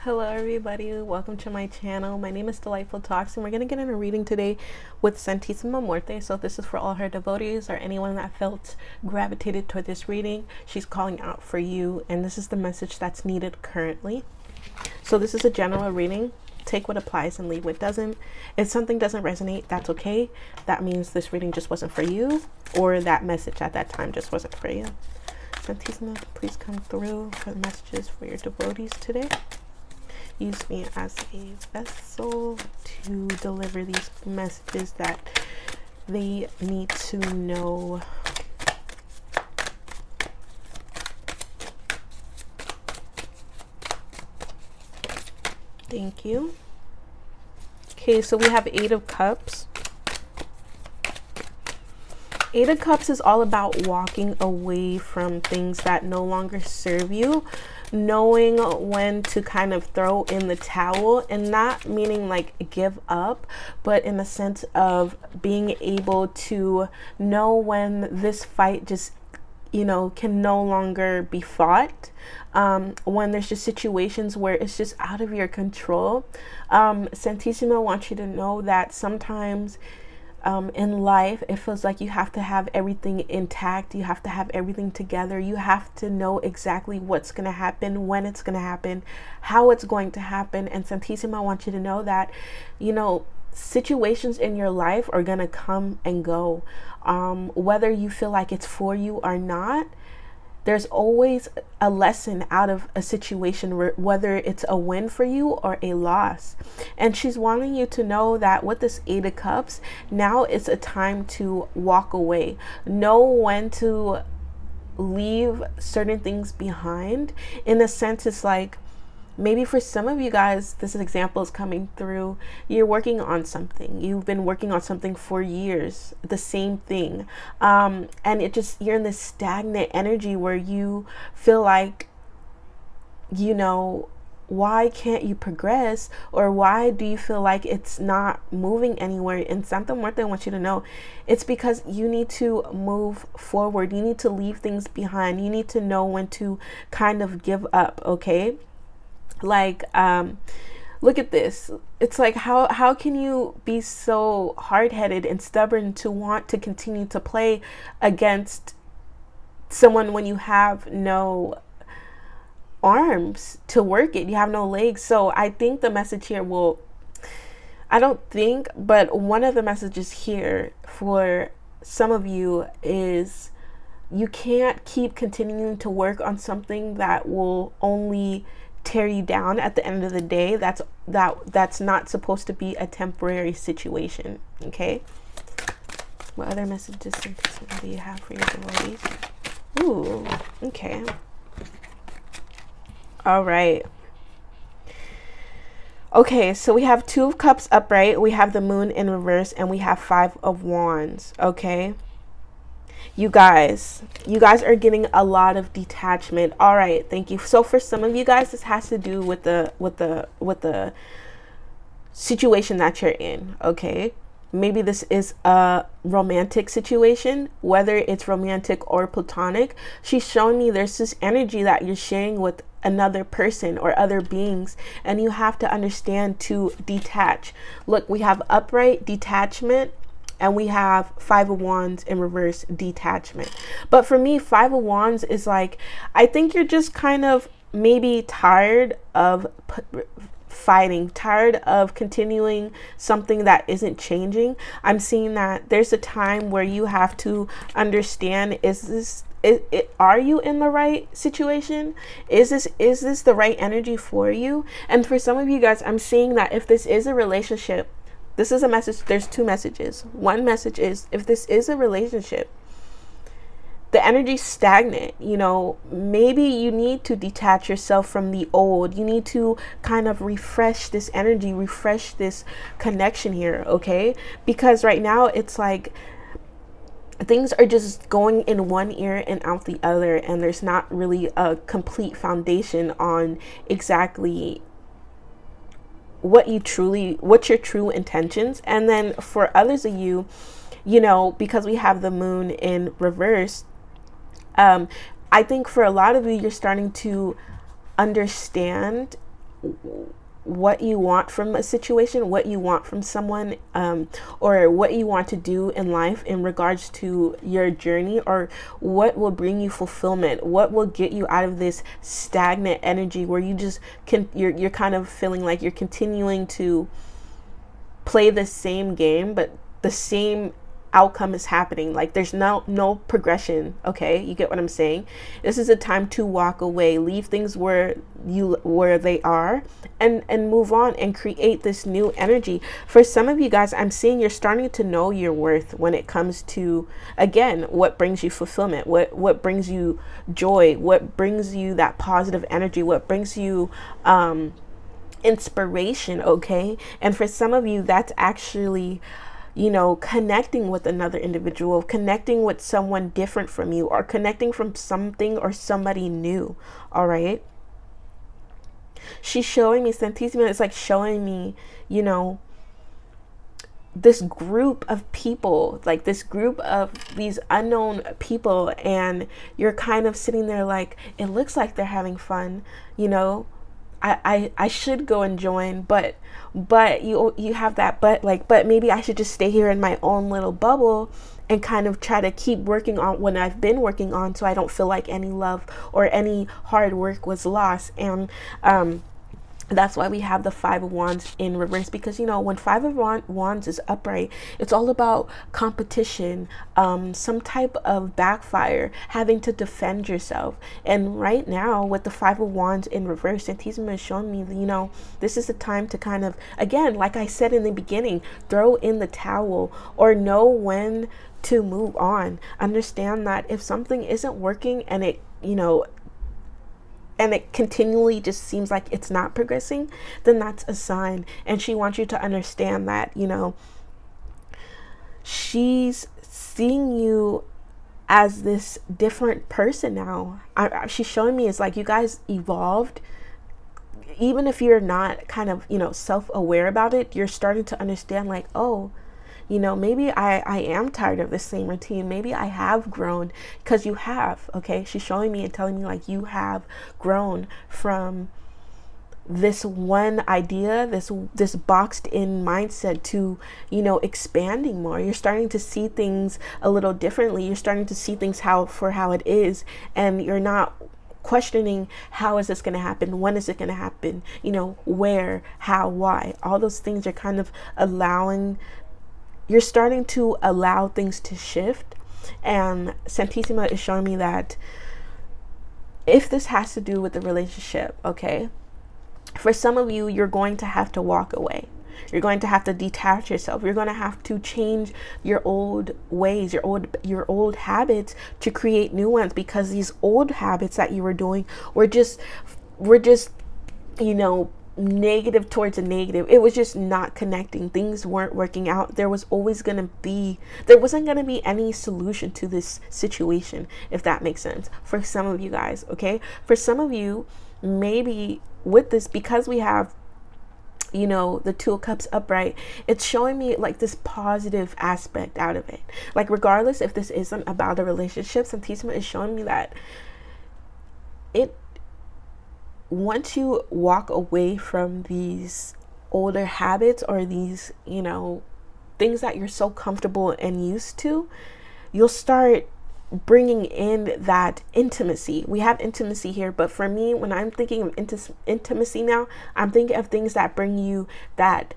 Hello everybody, welcome to my channel. My name is Delightful Talks and we're going to get in a reading today with Santísima Muerte. So this is for all her devotees or anyone that felt gravitated toward this reading. She's calling out for you and this is the message that's needed currently. So this is a general reading. Take what applies and leave what doesn't. If something doesn't resonate, that's okay. That means this reading just wasn't for you, or that message at that time just wasn't for you. Santísima, please come through for the messages for your devotees today. Use me as a vessel to deliver these messages that they need to know. Thank you. Okay, so we have Eight of Cups. Eight of Cups is all about walking away from things that no longer serve you, knowing when to kind of throw in the towel, and not meaning like give up, but in the sense of being able to know when this fight just, can no longer be fought. When there's just situations where it's just out of your control. Santísima wants you to know that sometimes in life, it feels like you have to have everything intact. You have to have everything together. You have to know exactly what's going to happen, when it's going to happen, how it's going to happen. And Santísima wants you to know that, situations in your life are going to come and go. Whether you feel like it's for you or not, there's always a lesson out of a situation, whether it's a win for you or a loss. And she's wanting you to know that with this Eight of Cups, now it's a time to walk away. Know when to leave certain things behind. In a sense, it's like, maybe for some of you guys, this example is coming through. You're working on something. You've been working on something for years, the same thing. And you're in this stagnant energy where you feel like, why can't you progress? Or why do you feel like it's not moving anywhere? And Santa Muerte wants you to know it's because you need to move forward. You need to leave things behind. You need to know when to kind of give up, okay? Like, look at this. It's like, how can you be so hard-headed and stubborn to want to continue to play against someone when you have no arms to work it? You have no legs. So I think the message here but one of the messages here for some of you is you can't keep continuing to work on something that will only tear you down at the end of the day. That's not supposed to be a temporary situation. Okay, what other messages do you have for your devotees? Ooh, okay, all right. Okay, so we have Two of Cups upright, we have the Moon in reverse, and we have Five of Wands. Okay, you guys are getting a lot of detachment. All right, thank you. So for some of you guys, this has to do with the situation that you're in. Okay, maybe this is a romantic situation, whether it's romantic or platonic. She's showing me there's this energy that you're sharing with another person or other beings, and you have to understand to detach. Look, we have upright, detachment, and we have Five of Wands in reverse, detachment. But for me, Five of Wands is like, I think you're just kind of maybe tired of fighting, tired of continuing something that isn't changing. I'm seeing that there's a time where you have to understand, are you in the right situation? Is this the right energy for you? And for some of you guys, I'm seeing that if this is a relationship, this is a message. There's two messages. One message is, if this is a relationship, the energy's stagnant. Maybe you need to detach yourself from the old. You need to kind of refresh this energy, refresh this connection here, okay? Because right now it's like things are just going in one ear and out the other, and there's not really a complete foundation on exactly what's your true intentions. And then for others of you, because we have the Moon in reverse, I think for a lot of you, you're starting to understand what you want from a situation, what you want from someone, or what you want to do in life in regards to your journey, or what will bring you fulfillment, what will get you out of this stagnant energy where you just you're kind of feeling like you're continuing to play the same game, but the same outcome is happening. Like there's no progression. Okay, you get what I'm saying? This is a time to walk away, leave things where they are, and move on and create this new energy. For some of you guys, I'm seeing you're starting to know your worth when it comes to, again, what brings you fulfillment, what brings you joy, what brings you that positive energy, what brings you inspiration. Okay, and for some of you, that's actually, you know, connecting with another individual, connecting with someone different from you, or connecting from something or somebody new. All right. She's showing me, Santissima is like showing me, you know, this group of people, like this group of these unknown people, and you're kind of sitting there like, it looks like they're having fun, you know, I should go and join, but you have that but maybe I should just stay here in my own little bubble and kind of try to keep working on what I've been working on, so I don't feel like any love or any hard work was lost. And that's why we have the Five of Wands in reverse, because, you know, when Five of Wands is upright, it's all about competition, some type of backfire, having to defend yourself. And right now with the Five of Wands in reverse, Santissima is showing me, you know, this is the time to kind of, again, like I said in the beginning, throw in the towel, or know when to move on. Understand that if something isn't working and it, you know, and it continually just seems like it's not progressing, then that's a sign. And she wants you to understand that, you know, she's seeing you as this different person now. She's showing me it's like you guys evolved. Even if you're not kind of, you know, self-aware about it, you're starting to understand like, oh, you know, maybe I am tired of the same routine. Maybe I have grown, because you have. Okay, she's showing me and telling me like you have grown from this one idea, this boxed in mindset, to, you know, expanding more. You're starting to see things a little differently. You're starting to see things how it is, and you're not questioning how is this going to happen, when is it going to happen, you know, where, how, why. All those things are kind of you're starting to allow things to shift. And Santissima is showing me that if this has to do with the relationship, okay, for some of you, you're going to have to walk away. You're going to have to detach yourself. You're going to have to change your old ways, your old habits, to create new ones, because these old habits that you were doing were just, you know, negative towards a negative. It was just not connecting. Things weren't working out. There wasn't going to be any solution to this situation, if that makes sense, for some of you guys. Okay, for some of you, maybe with this, because we have, you know, the Two of Cups upright, it's showing me like this positive aspect out of it. Like regardless if this isn't about a relationship, Santissima is showing me that once you walk away from these older habits, or these, you know, things that you're so comfortable and used to, you'll start bringing in that intimacy. We have intimacy here, but for me, when I'm thinking of intimacy now, I'm thinking of things that bring you that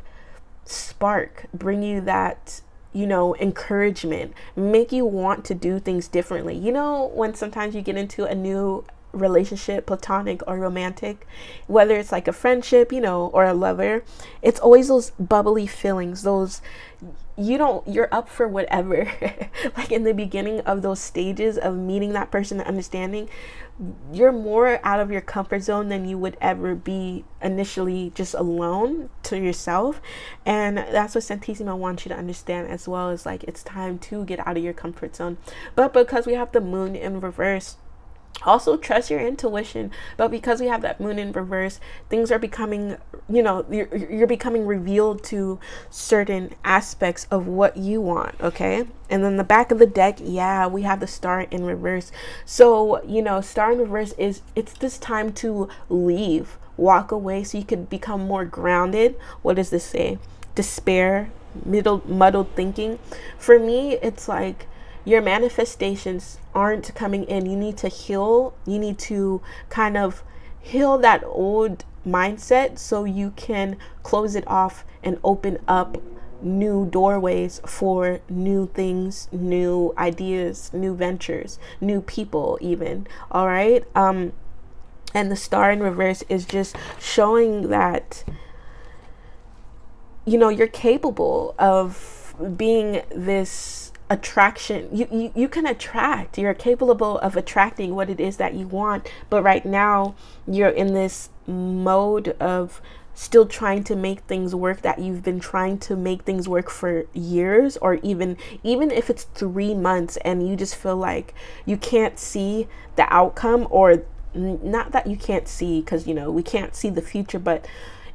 spark, bring you that, you know, encouragement, make you want to do things differently. You know, when sometimes you get into a new relationship, platonic or romantic, whether it's like a friendship, you know, or a lover, it's always those bubbly feelings, those, you're up for whatever. Like in the beginning of those stages of meeting that person and understanding, you're more out of your comfort zone than you would ever be initially, just alone to yourself. And that's what Santissima wants you to understand as well, is like it's time to get out of your comfort zone. But because we have the moon in reverse, also trust your intuition. But because we have that moon in reverse, things are becoming, you know, you're becoming revealed to certain aspects of what you want. Okay, and then the back of the deck, yeah, we have the Star in reverse. So, you know, Star in reverse it's this time to leave walk away so you could become more grounded. What does this say? Despair, muddled thinking. For me, it's like your manifestations aren't coming in. You need to heal. You need to kind of heal that old mindset so you can close it off and open up new doorways for new things, new ideas, new ventures, new people even. All right. And the star in reverse is just showing that, you know, you're capable of being this attraction. You can attract. You're capable of attracting what it is that you want. But right now you're in this mode of still trying to make things work, that you've been trying to make things work for years, or even if it's 3 months, and you just feel like you can't see the outcome, or not that you can't see, because, you know, we can't see the future, but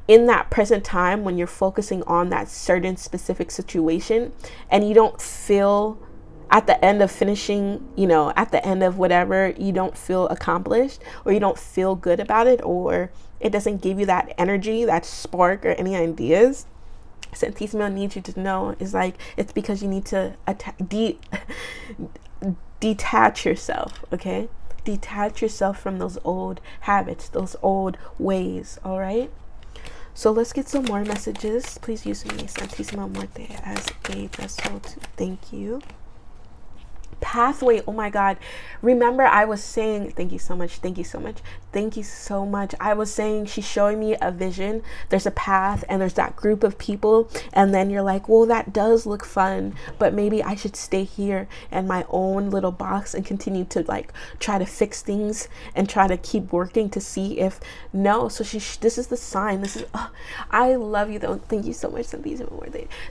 in that present time when you're focusing on that certain specific situation and you don't feel at the end of finishing, you know, at the end of whatever, you don't feel accomplished, or you don't feel good about it, or it doesn't give you that energy, that spark, or any ideas, Santissimo needs you to know is like, it's because you need to detach yourself, okay? Detach yourself from those old habits, those old ways, all right? So let's get some more messages. Please use me, Santissimo Muerte, as a vessel to thank you. Pathway. Oh my God. Remember, I was saying, thank you so much. Thank you so much. Thank you so much. I was saying, she's showing me a vision. There's a path and there's that group of people. And then you're like, well, that does look fun, but maybe I should stay here in my own little box and continue to like try to fix things and try to keep working to see if no. So this is the sign. This is, I love you though. Thank you so much.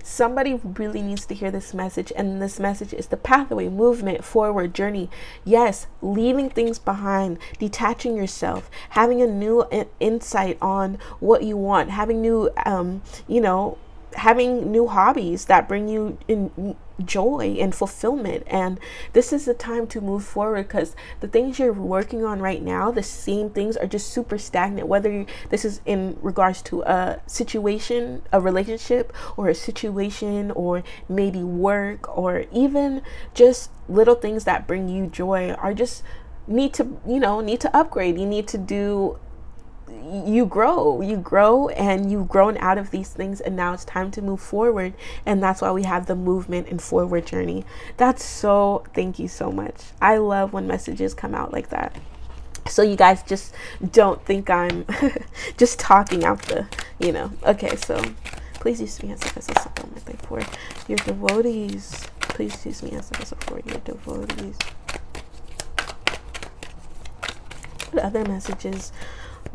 Somebody really needs to hear this message. And this message is the pathway, movement, forward, journey. Yes, leaving things behind, detaching yourself, having a new insight on what you want, having new having new hobbies that bring you in joy and fulfillment. And this is the time to move forward, because the things you're working on right now, the same things, are just super stagnant. Whether this is in regards to a situation, a relationship, or a situation, or maybe work, or even just little things that bring you joy, are just need to upgrade. You need to do, you grow and you've grown out of these things, and now it's time to move forward. And that's why we have the movement and forward journey. That's so, thank you so much. I love when messages come out like that. So you guys just don't think I'm just talking out the, okay. So please use me as a vessel for your devotees. Please use me as a vessel for your devotees. What other messages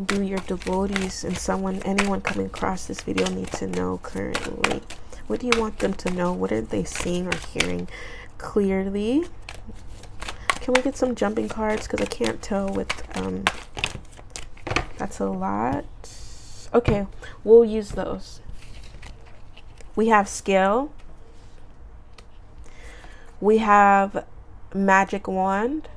do your devotees and anyone coming across this video need to know currently? What do you want them to know? What are they seeing or hearing clearly? Can we get some jumping cards? Because I can't tell with, that's a lot. Okay, we'll use those. We have scale. We have magic wand.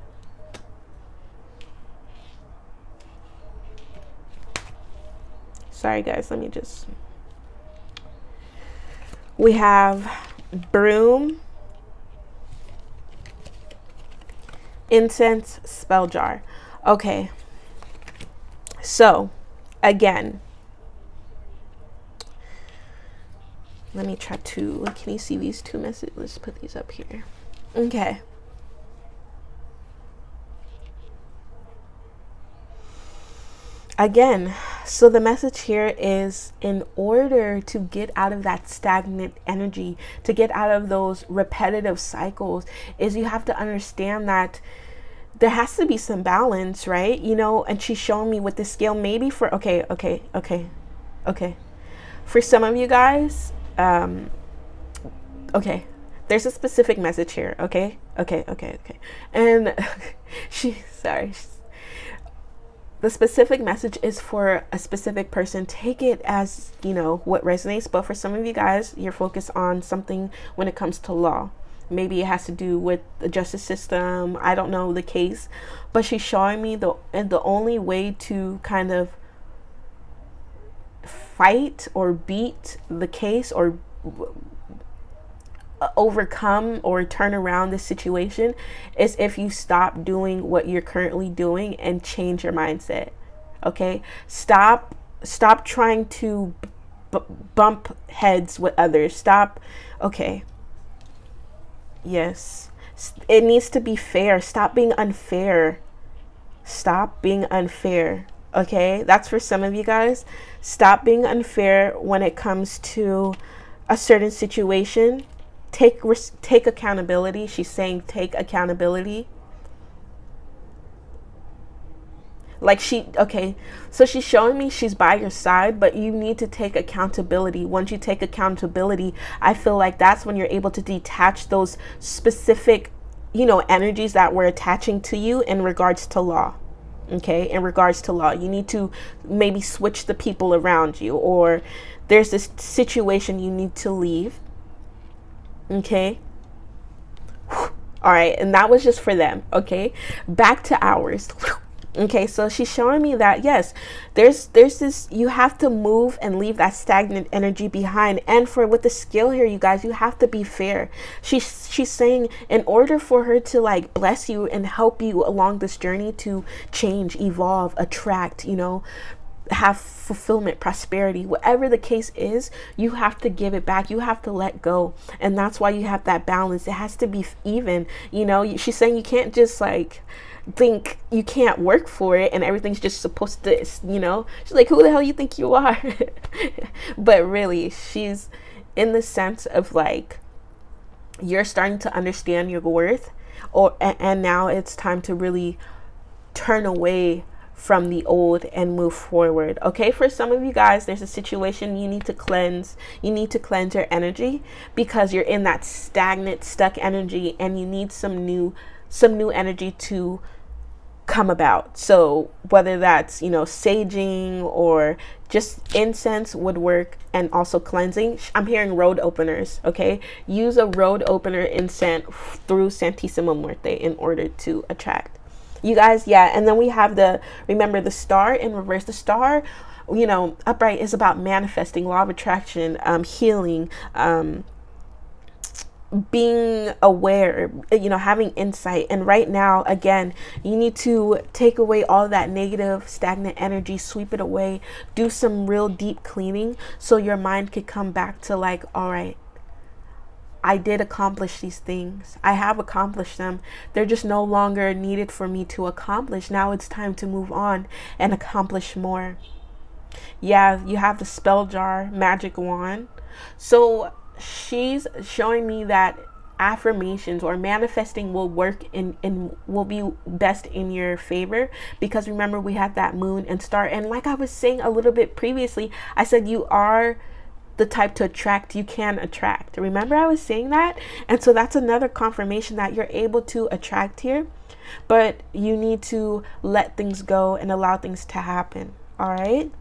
Sorry guys, we have broom, incense, spell jar. Okay, so again, let me try to, can you see these two messages? Let's put these up here. Okay. Again, so the message here is, in order to get out of that stagnant energy, to get out of those repetitive cycles, is you have to understand that there has to be some balance, right? And she's showing me with the scale, maybe for, okay. For some of you guys, okay, there's a specific message here, okay. And sorry. The specific message is for a specific person. Take it as, what resonates. But for some of you guys, you're focused on something when it comes to law. Maybe it has to do with the justice system. I don't know the case. But she's showing me the only way to kind of fight or beat the case or overcome or turn around the situation is if you stop doing what you're currently doing and change your mindset. Okay, stop trying to bump heads with others. Stop. Okay, yes, it needs to be fair. Stop being unfair. Stop being unfair. Okay, that's for some of you guys. Stop being unfair when it comes to a certain situation. Take accountability. She's saying take accountability. Like okay, so she's showing me she's by your side, but you need to take accountability. Once you take accountability, I feel like that's when you're able to detach those specific, energies that were attaching to you in regards to law. Okay, in regards to law, you need to maybe switch the people around you, or there's this situation you need to leave. Okay. All right. And that was just for them. Okay. Back to ours. Okay. So she's showing me that, yes, there's this, you have to move and leave that stagnant energy behind. And with the skill here, you guys, you have to be fair. She's saying in order for her to like bless you and help you along this journey to change, evolve, attract, have fulfillment, prosperity, whatever the case is, you have to give it back. You have to let go. And that's why you have that balance. It has to be even, she's saying you can't just like think you can't work for it and everything's just supposed to, she's like, who the hell you think you are? But really, she's in the sense of like, you're starting to understand your worth, and now it's time to really turn away from the old and move forward. Okay, for some of you guys, there's a situation you need to cleanse. You need to cleanse your energy because you're in that stagnant, stuck energy, and you need some new energy to come about. So whether that's saging or just incense would work, and also cleansing. I'm hearing road openers. Okay, use a road opener incense through Santissima Muerte in order to attract. You guys, yeah. And then we have remember the star in reverse. The star, upright is about manifesting, law of attraction, healing, being aware, having insight. And right now, again, you need to take away all that negative, stagnant energy, sweep it away, do some real deep cleaning so your mind could come back to like, all right, I did accomplish these things. I have accomplished them. They're just no longer needed for me to accomplish. Now it's time to move on and accomplish more. Yeah, you have the spell jar, magic wand. So she's showing me that affirmations or manifesting will work will be best in your favor, because remember we have that moon and star. And like I was saying a little bit previously, I said you are the type to attract. You can attract. Remember I was saying that? And so that's another confirmation that you're able to attract here, but you need to let things go and allow things to happen. All right.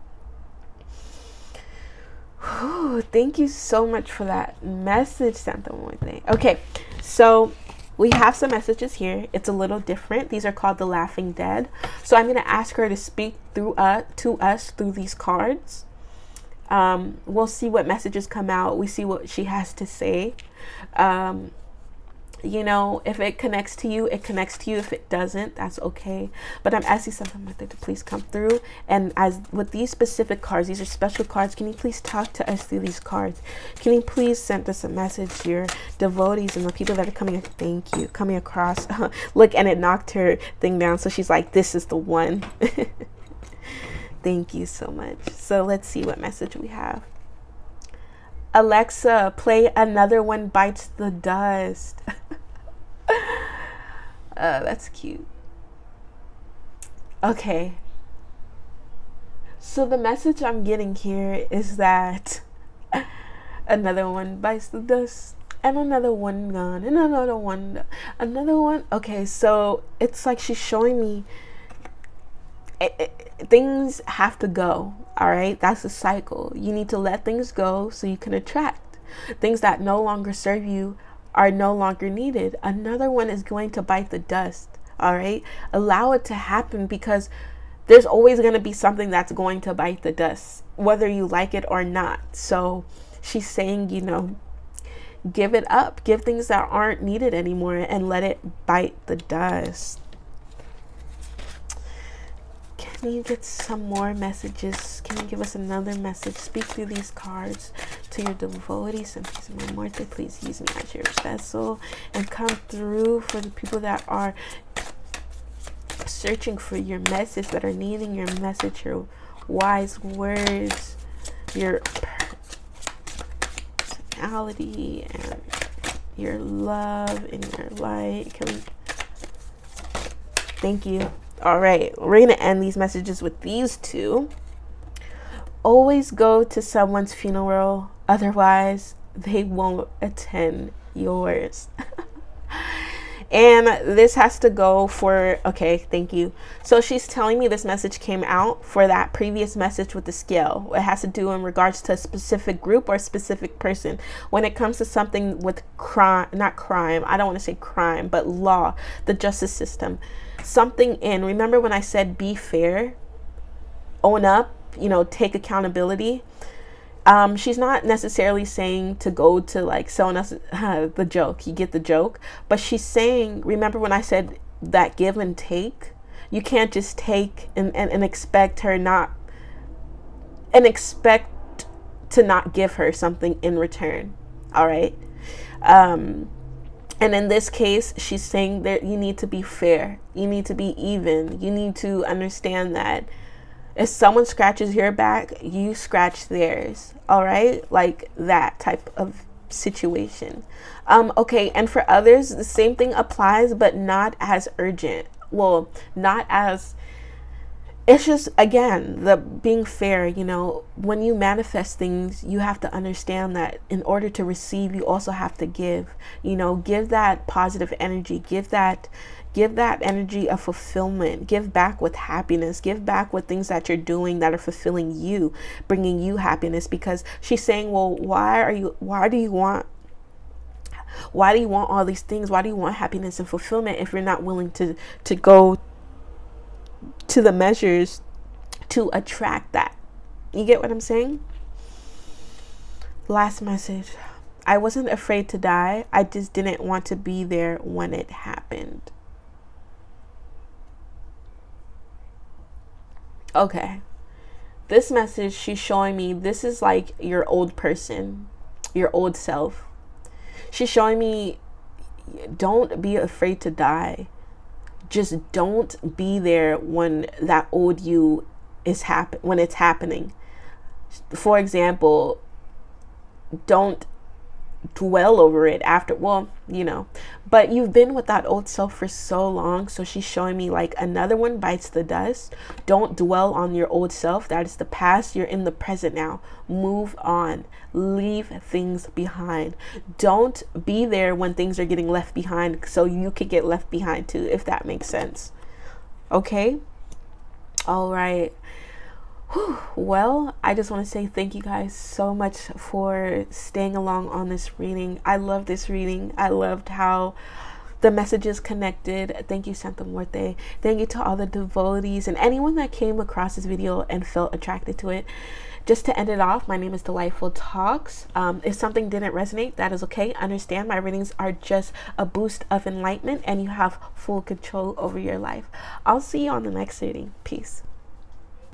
Whew, thank you so much for that message, Santa Muerte. Okay, so we have some messages here. It's a little different. These are called the Laughing Dead. So I'm going to ask her to speak to us through these cards. We'll see what messages come out. We see what she has to say. If it connects to you, it connects to you. If it doesn't, that's okay. But I'm asking something like that to please come through. And as with these specific cards, these are special cards. Can you please talk to us through these cards? Can you please send us a message, your devotees and the people that are coming across. Look, and it knocked her thing down. So she's like, this is the one. Thank you so much. So let's see what message we have. Alexa, play Another One Bites the Dust. That's cute. Okay. So the message I'm getting here is that another one bites the dust, and another one gone, and another one. Okay, so it's like she's showing me things have to go. All right, that's a cycle. You need to let things go so you can attract. Things that no longer serve you are no longer needed. Another one is going to bite the dust. All right, allow it to happen, because there's always going to be something that's going to bite the dust, whether you like it or not. So she's saying, you know, give it up, give things that aren't needed anymore and let it bite the dust. Can you get some more messages? Can you give us another message? Speak through these cards to your devotees and peace of my Muerte. Please use me as your vessel and come through for the people that are searching for your message, that are needing your message, your wise words, your personality and your love and your light. Thank you. All right, we're going to end these messages with these two. Always go to someone's funeral, otherwise they won't attend yours. And this has to go for, okay, thank you. So she's telling me this message came out for that previous message with the scale. It has to do in regards to a specific group or a specific person. When it comes to something with crime, not crime, I don't want to say crime, but law, the justice system. Something in, remember when I said be fair, own up, you know, take accountability. She's not necessarily saying to go to like someone else, the joke, you get the joke, but she's saying, remember when I said that give and take, you can't just take and expect her not, and expect to not give her something in return. All right. And in this case, she's saying that you need to be fair. You need to be even. You need to understand that if someone scratches your back, you scratch theirs. All right? Like that type of situation. Okay. And for others, the same thing applies, but not as urgent. Well, not as, it's just, again, the being fair, you know, when you manifest things, you have to understand that in order to receive, you also have to give, you know, give that positive energy, give that energy of fulfillment, give back with happiness, give back with things that you're doing that are fulfilling you, bringing you happiness. Because she's saying, well, why do you want all these things? Why do you want happiness and fulfillment if you're not willing to go to the measures to attract that? You get what I'm saying? Last message. I wasn't afraid to die. I just didn't want to be there when it happened. Okay. This message, she's showing me, this is like your old person, your old self. She's showing me, don't be afraid to die. Just don't be there when that old you is when it's happening. For example, don't dwell over it after, well, you know, but you've been with that old self for so long. So she's showing me like another one bites the dust. Don't dwell on your old self. That is the past. You're in the present now. Move on. Leave things behind. Don't be there when things are getting left behind, so you could get left behind too, if that makes sense. Okay. All right. Well, I just want to say thank you guys so much for staying along on this reading. I love this reading. I loved how the messages connected. Thank you, Santa Muerte. Thank you to all the devotees and anyone that came across this video and felt attracted to it. Just to end it off, my name is Delightful Talks. If something didn't resonate, that is okay. Understand, my readings are just a boost of enlightenment and you have full control over your life. I'll see you on the next reading. Peace.